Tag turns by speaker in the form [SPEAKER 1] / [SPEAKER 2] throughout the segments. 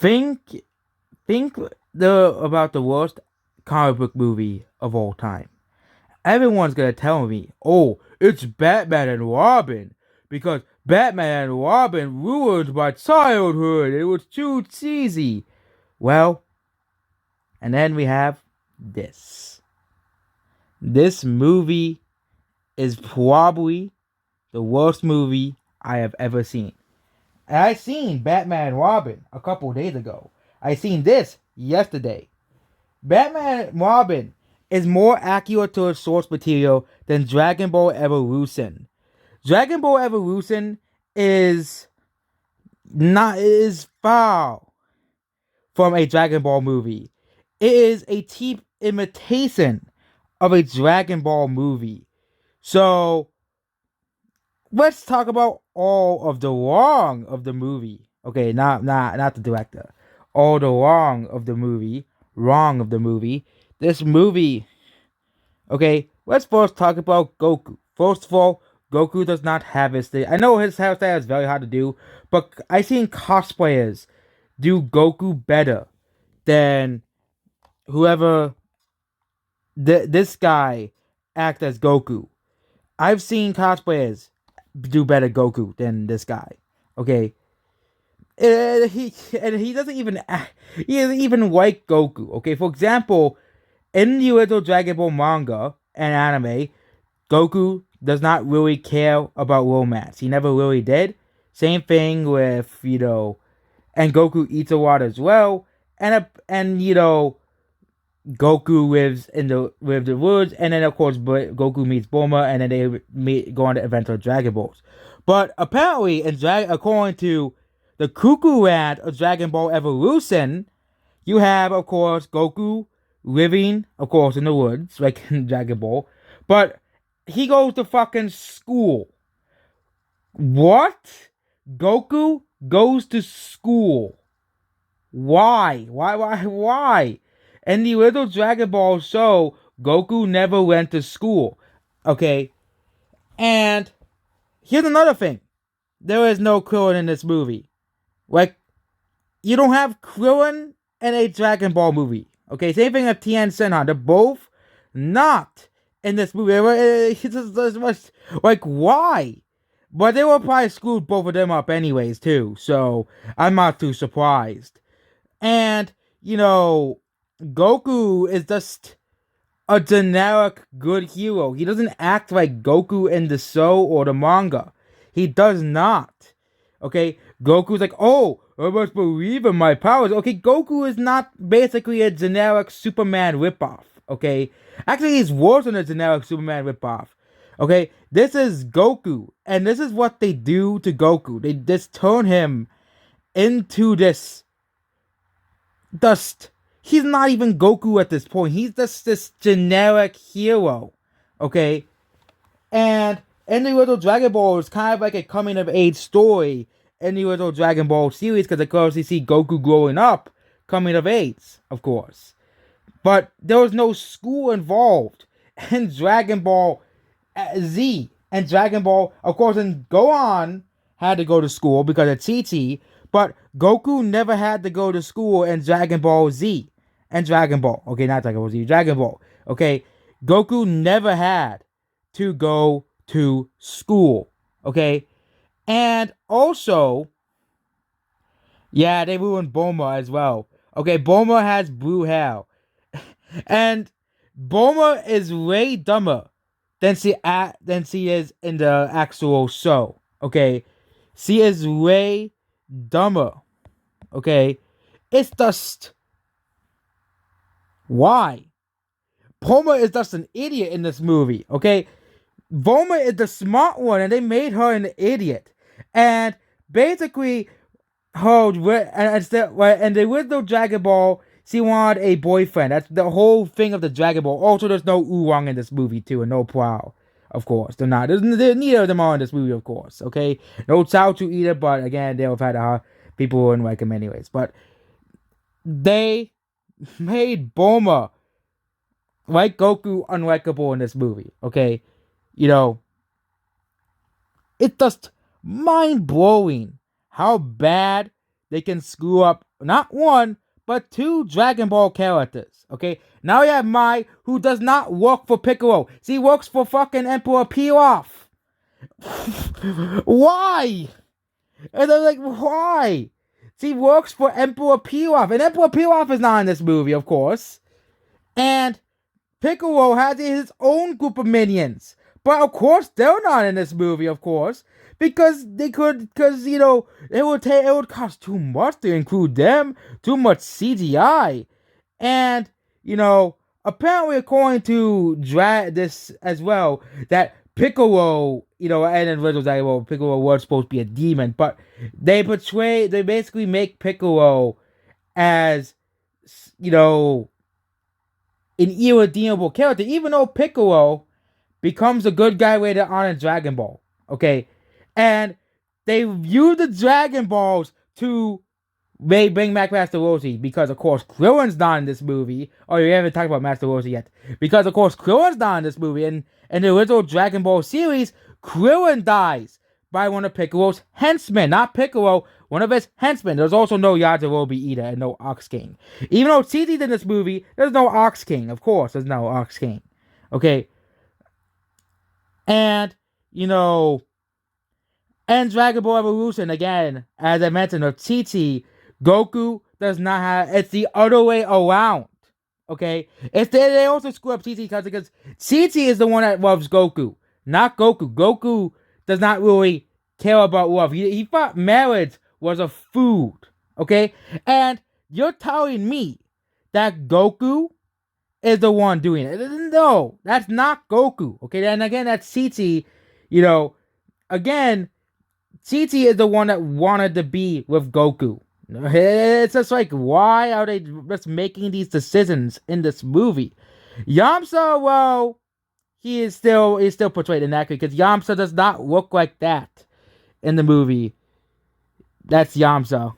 [SPEAKER 1] Think think about the worst comic book movie of all time. Everyone's gonna tell me, "Oh, it's Batman and Robin," because Batman and Robin ruined my childhood. It was too cheesy. Well, and then we have this. This movie is probably the worst movie I have ever seen. And I seen Batman and Robin a couple days ago. I seen this yesterday. Batman and Robin is more accurate to its source material than Dragon Ball Evolution. Dragon Ball Evolution is far from a Dragon Ball movie. It is a cheap imitation of a Dragon Ball movie. So let's talk about all of the wrong of the movie. Okay, not the director. All the wrong of the movie. Wrong of the movie. This movie. Okay, let's first talk about Goku. First of all, Goku does not have his thing. I know his hairstyle is very hard to do, but I seen cosplayers do Goku better than whoever this guy act as Goku. I've seen cosplayers do better Goku than this guy. Okay, he doesn't even he doesn't even like Goku. Okay, for example, in the original Dragon Ball manga and anime, Goku does not really care about romance. He never really did. Same thing with and Goku eats a lot as well, and Goku lives in the woods, and then of course Goku meets Bulma, and then go on the adventure of Dragon Balls. But apparently, according to the Cuckoo Land of Dragon Ball Evolution, you have of course Goku living, of course, in the woods like in Dragon Ball, but he goes to fucking school. What? Goku goes to school. Why? Why? In the original Dragon Ball show, Goku never went to school. Okay? And here's another thing. There is no Krillin in this movie. Like, you don't have Krillin in a Dragon Ball movie. Okay? Same thing with Tien Shinhan. They're both not in this movie. Like, why? But they will probably screwed both of them up anyways, too. So, I'm not too surprised. And, Goku is just a generic good hero. He doesn't act like Goku in the show or the manga. He does not. Okay? Goku's like, oh, I must believe in my powers. Okay, Goku is not basically a generic Superman ripoff. Okay? Actually, he's worse than a generic Superman ripoff. Okay? This is Goku. And this is what they do to Goku. They just turn him into this just he's not even Goku at this point. He's just this generic hero. Okay? And in the original Dragon Ball, it's kind of like a coming of age story in the original Dragon Ball series, because of course you see Goku growing up, coming of age, of course. But there was no school involved in Dragon Ball Z. And Dragon Ball, of course, and Gohan had to go to school because of Chi-Chi, but Goku never had to go to school in Dragon Ball Z. And Dragon Ball. Okay, not Dragon Ball Z, Dragon Ball. Okay, Goku never had to go to school. Okay, and also, yeah, they ruined Bulma as well. Okay, Bulma has blue hair. And Bulma is way dumber than she is in the actual show. Okay, she is way dumber. Okay, it's just why Bulma is just an idiot in this movie. Okay, Bulma is the smart one, and they made her an idiot. And basically, and the original Dragon Ball, she wanted a boyfriend. That's the whole thing of the Dragon Ball. Also, there's no Oolong in this movie too, and no Prowl. Of course, they're not. Neither of them are in this movie, of course. Okay, no Chaozu either, but again, they've had people who wouldn't like him anyways. But they made Bulma like Goku unlikable in this movie. Okay, it's just mind blowing how bad they can screw up not one, but 2 Dragon Ball characters. Okay, now you have Mai, who does not work for Piccolo. She works for fucking Emperor Pilaf. Why? And I'm like, why? She works for Emperor Pilaf, and Emperor Pilaf is not in this movie, of course. And Piccolo has his own group of minions. But of course, they're not in this movie, of course. Because it would cost too much to include them. Too much CGI. And, apparently according to this as well, that Piccolo, and in Riddle's like, well, Piccolo was supposed to be a demon, but they basically make Piccolo as, an irredeemable character, even though Piccolo becomes a good guy later on in Dragon Ball, okay? And they use the Dragon Balls to bring back Master Roshi, because of course Krillin's not in this movie. Oh, you haven't talked about Master Roshi yet. Because of course Krillin's not in this movie, and in the original Dragon Ball series, Krillin dies by one of Piccolo's henchmen. Not Piccolo, one of his henchmen. There's also no Yajirobe either, and no Ox King. Even though Titi's in this movie, there's no Ox King. Of course, there's no Ox King. Okay? And, and Dragon Ball Evolution, again, as I mentioned, of Titi, Goku does not have, it's the other way around. Okay? They also screw up Titi because Titi is the one that loves Goku, not Goku. Goku does not really care about love. He thought marriage was a food. Okay? And you're telling me that Goku is the one doing it. No, that's not Goku. Okay? And again, that's Titi, again, Titi is the one that wanted to be with Goku. It's just like, why are they just making these decisions in this movie? Yamcha, well, he is still portrayed inaccurately because Yamcha does not look like that in the movie. That's Yamcha.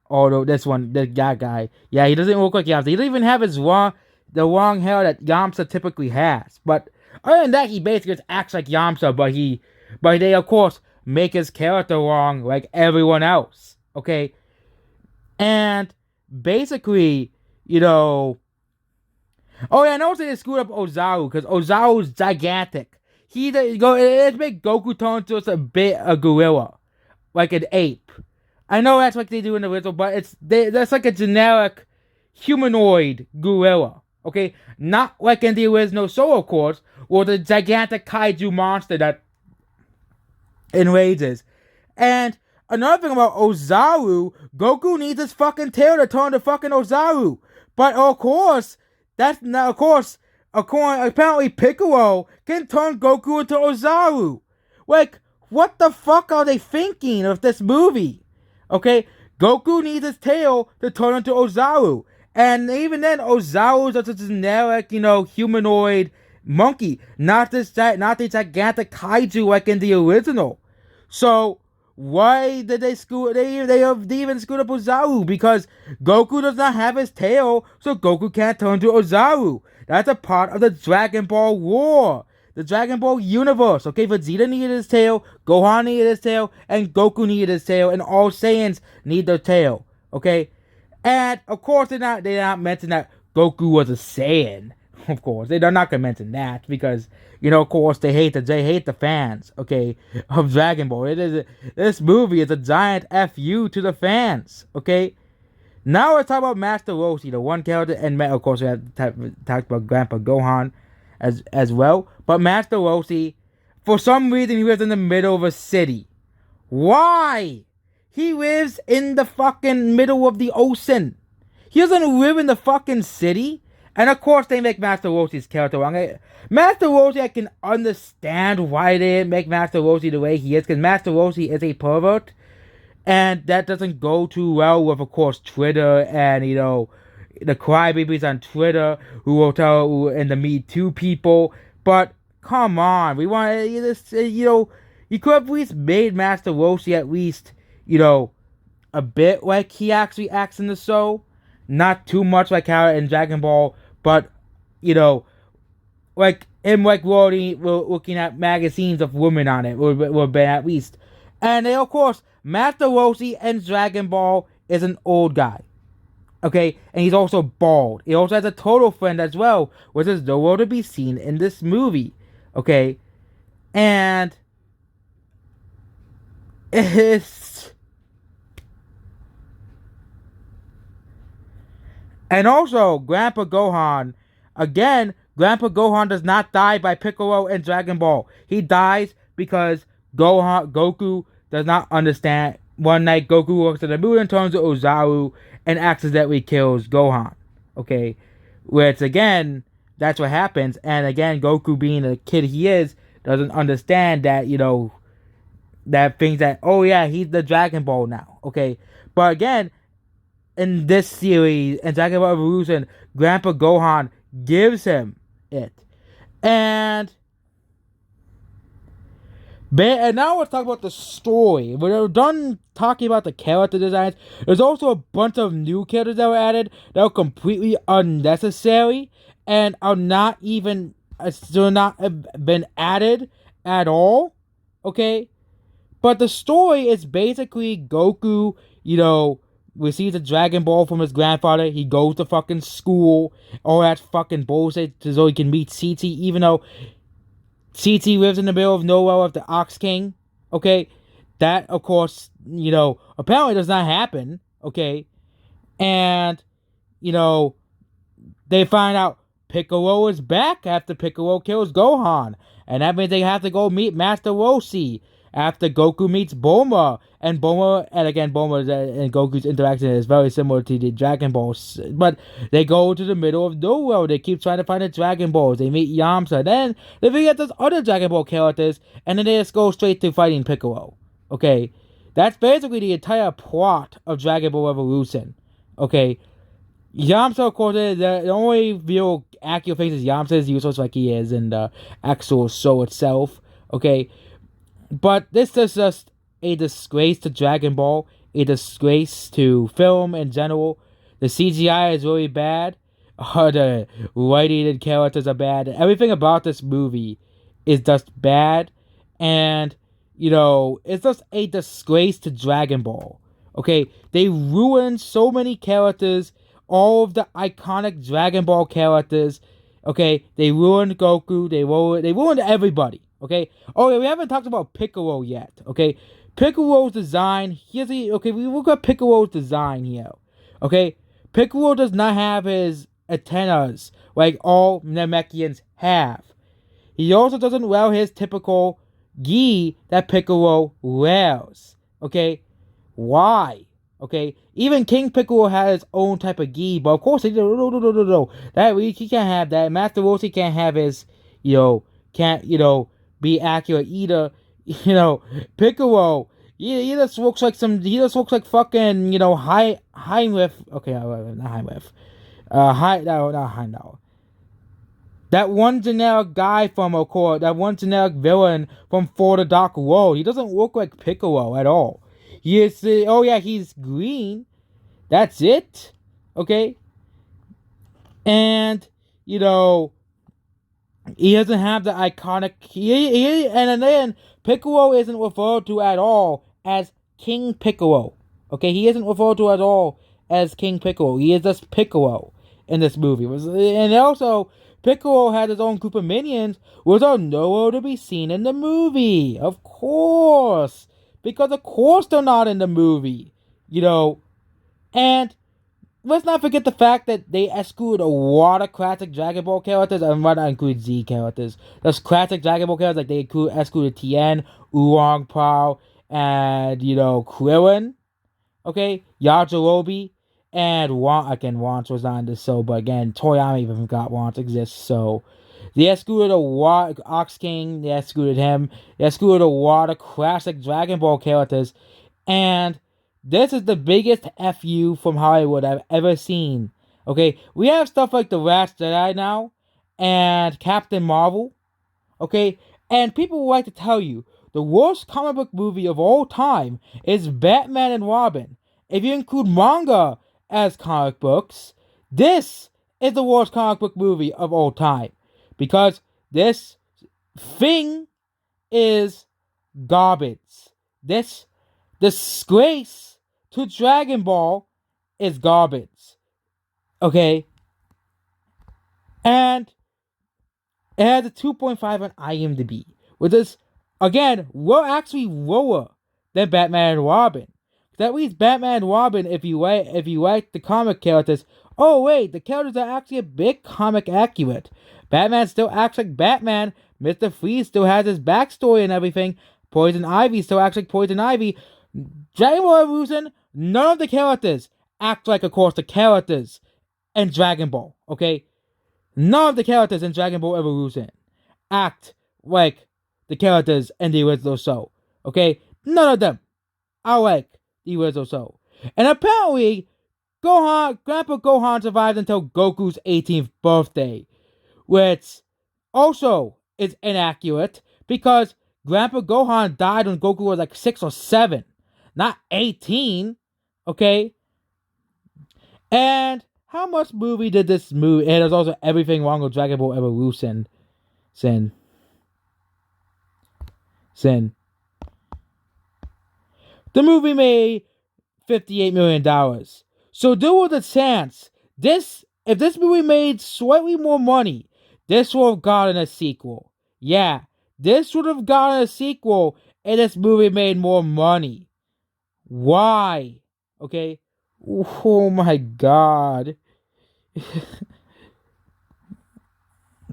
[SPEAKER 1] Although that guy, yeah, he doesn't look like Yamcha. He doesn't even have the long hair that Yamcha typically has. But other than that, he basically just acts like Yamcha, but they of course make his character wrong like everyone else. Okay? And basically, oh yeah, and also they screwed up Ozaru, because Ozaru's gigantic. It made Goku turn into a bit a gorilla, like an ape. I know that's what they do in the original, but that's like a generic humanoid gorilla. Okay, not like in the original Soul, of course, or the gigantic kaiju monster that enrages. And another thing about Ozaru, Goku needs his fucking tail to turn to fucking Ozaru. But of course, apparently Piccolo can turn Goku into Ozaru. Like, what the fuck are they thinking of this movie? Okay, Goku needs his tail to turn into Ozaru. And even then, Ozaru is just a generic, humanoid monkey. Not the gigantic kaiju like in the original. So, why did they screw? They even screwed up Ozaru, because Goku does not have his tail, so Goku can't turn to Ozaru. That's a part of the Dragon Ball War, the Dragon Ball universe. Okay, Vegeta needed his tail, Gohan needed his tail, and Goku needed his tail, and all Saiyans need their tail. Okay, and of course they not mention that Goku was a Saiyan. Of course, they're not gonna mention that because of course they hate the fans, okay, of Dragon Ball. This movie is a giant FU to the fans, okay. Now let's talk about Master Roshi, the one character, and of course we have talked about Grandpa Gohan as well. But Master Roshi, for some reason, he lives in the middle of a city. Why? He lives in the fucking middle of the ocean. He doesn't live in the fucking city. And of course they make Master Roshi's character wrong. Master Roshi, I can understand why they didn't make Master Roshi the way he is, because Master Roshi is a pervert. And that doesn't go too well with, of course, Twitter and, the crybabies on Twitter who will tell, and the Me Too people. But, come on, we want this, you could have at least made Master Roshi at least, a bit like he actually acts in the show. Not too much like how in Dragon Ball, but, like him, like looking at magazines of women on it would be at least. And then, of course, Master Roshi and Dragon Ball is an old guy. Okay, and he's also bald. He also has a total friend as well, which is nowhere to be seen in this movie. Okay, and it's and also Grandpa Gohan. Again, Grandpa Gohan does not die by Piccolo in Dragon Ball. He dies because Goku does not understand. One night, Goku walks to the moon and turns to Ozaru and accidentally kills Gohan. Okay, which again, that's what happens. And again, Goku, being the kid he is, doesn't understand that that thinks that, oh yeah, he's the Dragon Ball now. Okay, but again, in this series, in Dragon Ball Evolution, Grandpa Gohan gives him it. And now let's talk about the story. We're done talking about the character designs. There's also a bunch of new characters that were added that were completely unnecessary and are not even still not been added at all. Okay, but the story is basically Goku, receives a Dragon Ball from his grandfather. He goes to fucking school. All that fucking bullshit so he can meet CT, even though CT lives in the middle of nowhere with the Ox King. Okay? That, of course, apparently does not happen. Okay? And, they find out Piccolo is back after Piccolo kills Gohan. And that means they have to go meet Master Roshi after Goku meets Bulma. And Bulma and Goku's interaction is very similar to the Dragon Balls. But they go to the middle of nowhere. They keep trying to find the Dragon Balls. They meet Yamcha. Then they figure those other Dragon Ball characters. And then they just go straight to fighting Piccolo. Okay? That's basically the entire plot of Dragon Ball Evolution. Okay? Yamcha, of course, the only real accurate face is Yamcha is useless like he is in the actual show itself. Okay? But this is just a disgrace to Dragon Ball, a disgrace to film in general. The CGI is really bad. The writing characters are bad. Everything about this movie is just bad. And, it's just a disgrace to Dragon Ball. Okay? They ruined so many characters, all of the iconic Dragon Ball characters. Okay? They ruined Goku. They ruined everybody. Okay? Oh, yeah, we haven't talked about Piccolo yet. Okay? Piccolo's design. We look at Piccolo's design here. Okay? Piccolo does not have his antennas like all Namekians have. He also doesn't wear his typical gi that Piccolo wears. Okay? Why? Okay? Even King Piccolo has his own type of gi, but of course, no. He can't have that. Master Roshi can't have his, be accurate either. Piccolo, he just looks like fucking, Heinrich. Okay, not Heinrich. Not Heinrich. That one generic guy from, of course, that one generic villain from For the Dark World. He doesn't look like Piccolo at all. He's green. That's it. Okay? And, he doesn't have the iconic. And then Piccolo isn't referred to at all as King Piccolo. Okay, he isn't referred to at all as King Piccolo. He is just Piccolo in this movie. And also, Piccolo had his own group of minions, which are nowhere to be seen in the movie. Of course, because of course they're not in the movie. And let's not forget the fact that they exclude a lot of classic Dragon Ball characters. I'm not include Z characters. Those classic Dragon Ball characters, like they excluded Tien, Oolong Pao, and Krillin. Okay, Yajirobe, and Once was not in this show, but again, Toriyama even forgot Once exists. So they excluded a lot. Ox King, they excluded him. They excluded a lot of classic Dragon Ball characters, and this is the biggest FU from Hollywood I've ever seen. Okay, we have stuff like The Last Jedi now, and Captain Marvel. Okay, and people will like to tell you the worst comic book movie of all time is Batman and Robin. If you include manga as comic books, this is the worst comic book movie of all time. Because this thing is garbage. This disgrace to Dragon Ball is garbage. Okay? And it has a 2.5 on IMDb, which is, again, we're actually lower than Batman and Robin. That means Batman and Robin, if you like the comic characters, oh wait, the characters are actually a bit comic accurate. Batman still acts like Batman. Mr. Freeze still has his backstory and everything. Poison Ivy still acts like Poison Ivy. Dragon Ball Evolution, none of the characters act like, of course, the characters in Dragon Ball, okay? None of the characters in Dragon Ball Evolution act like the characters in the original show, okay? None of them are like the original show. And apparently, Grandpa Gohan survived until Goku's 18th birthday, which also is inaccurate because Grandpa Gohan died when Goku was like 6 or 7, not 18, okay? And how much movie did this movie? And there's also everything wrong with Dragon Ball Evolution. Sin. The movie made $58 million. So there was a chance if this movie made slightly more money, this would have gotten a sequel. Yeah, this would have gotten a sequel if this movie made more money. Why? Okay. Oh my God.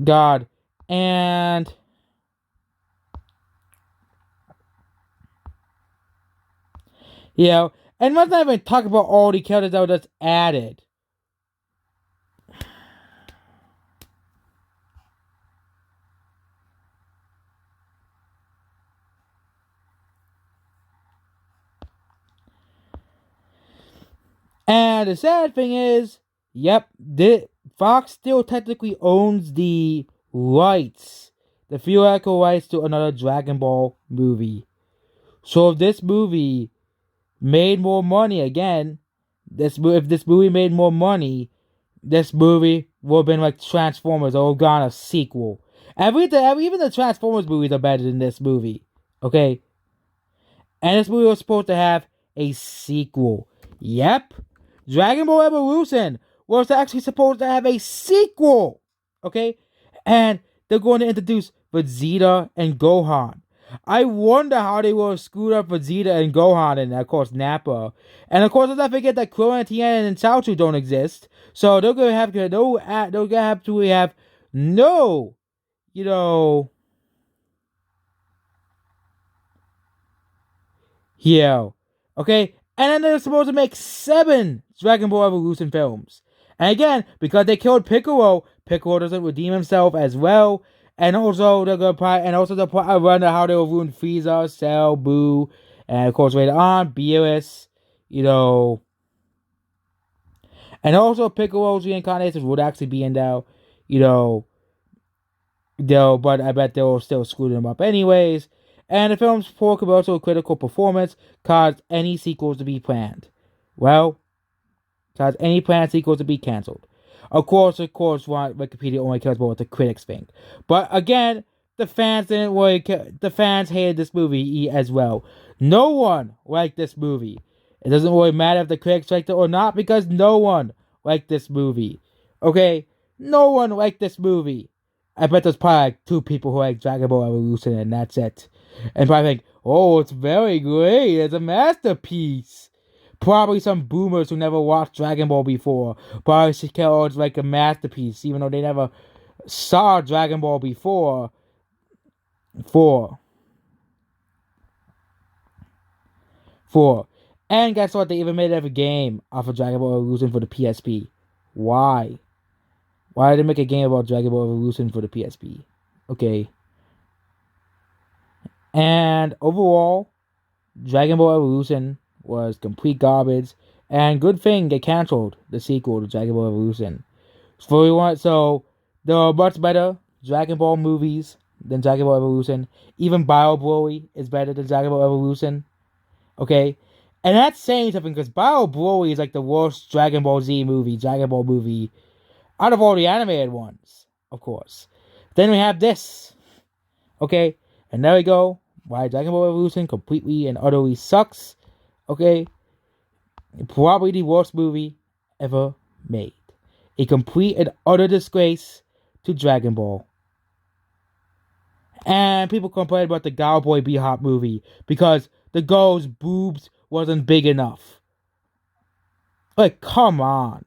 [SPEAKER 1] God. And and let's not even talk about all the characters that were just added. And the sad thing is, Fox still technically owns the rights, the theoretical rights to another Dragon Ball movie. So if this movie made more money again, if this movie made more money, this movie would have been like Transformers or gone a sequel. Even the Transformers movies are better than this movie. Okay? And this movie was supposed to have a sequel. Yep. Dragon Ball Evolution was actually supposed to have a sequel. Okay? And they're going to introduce Vegeta and Gohan. I wonder how they will screw up Vegeta and Gohan and, of course, Nappa. And, of course, let's not forget that Krillin, Tien, and Chaozu don't exist. So they're going to have to have no, okay? And then they're supposed to make 7 Dragon Ball Evolution films. And again, because they killed Piccolo doesn't redeem himself as well. And also they're I wonder how they will ruin Frieza, Cell, Boo, and of course later on, Beerus, and also Piccolo's reincarnations would actually be in there, but I bet they'll still screw them up anyways. And the film's poor commercial critical performance caused any sequels to be planned. Caused any planned sequels to be cancelled. Of course, Wikipedia only cares about what the critics think. But again, the fans didn't really care. The fans hated this movie as well. No one liked this movie. It doesn't really matter if the critics liked it or not because no one liked this movie. Okay? No one liked this movie. I bet there's probably like 2 people who like Dragon Ball Evolution and that's it. And probably think, oh, it's very great. It's a masterpiece. Probably some boomers who never watched Dragon Ball before. Probably see it's like a masterpiece, even though they never saw Dragon Ball before. And guess what? They even made a game off of Dragon Ball Evolution for the PSP. Why? Why did they make a game about Dragon Ball Evolution for the PSP? Okay. And overall, Dragon Ball Evolution was complete garbage. And good thing they canceled the sequel to Dragon Ball Evolution. So there are much better Dragon Ball movies than Dragon Ball Evolution. Even Bio Broly is better than Dragon Ball Evolution. Okay? And that's saying something because Bio Broly is like the worst Dragon Ball movie out of all the animated ones, of course. Then we have this. Okay? And there we go. Why Dragon Ball Evolution completely and utterly sucks. Okay? Probably the worst movie ever made. A complete and utter disgrace to Dragon Ball. And people complain about the Cowboy Bebop movie because the girl's boobs wasn't big enough. Like, come on.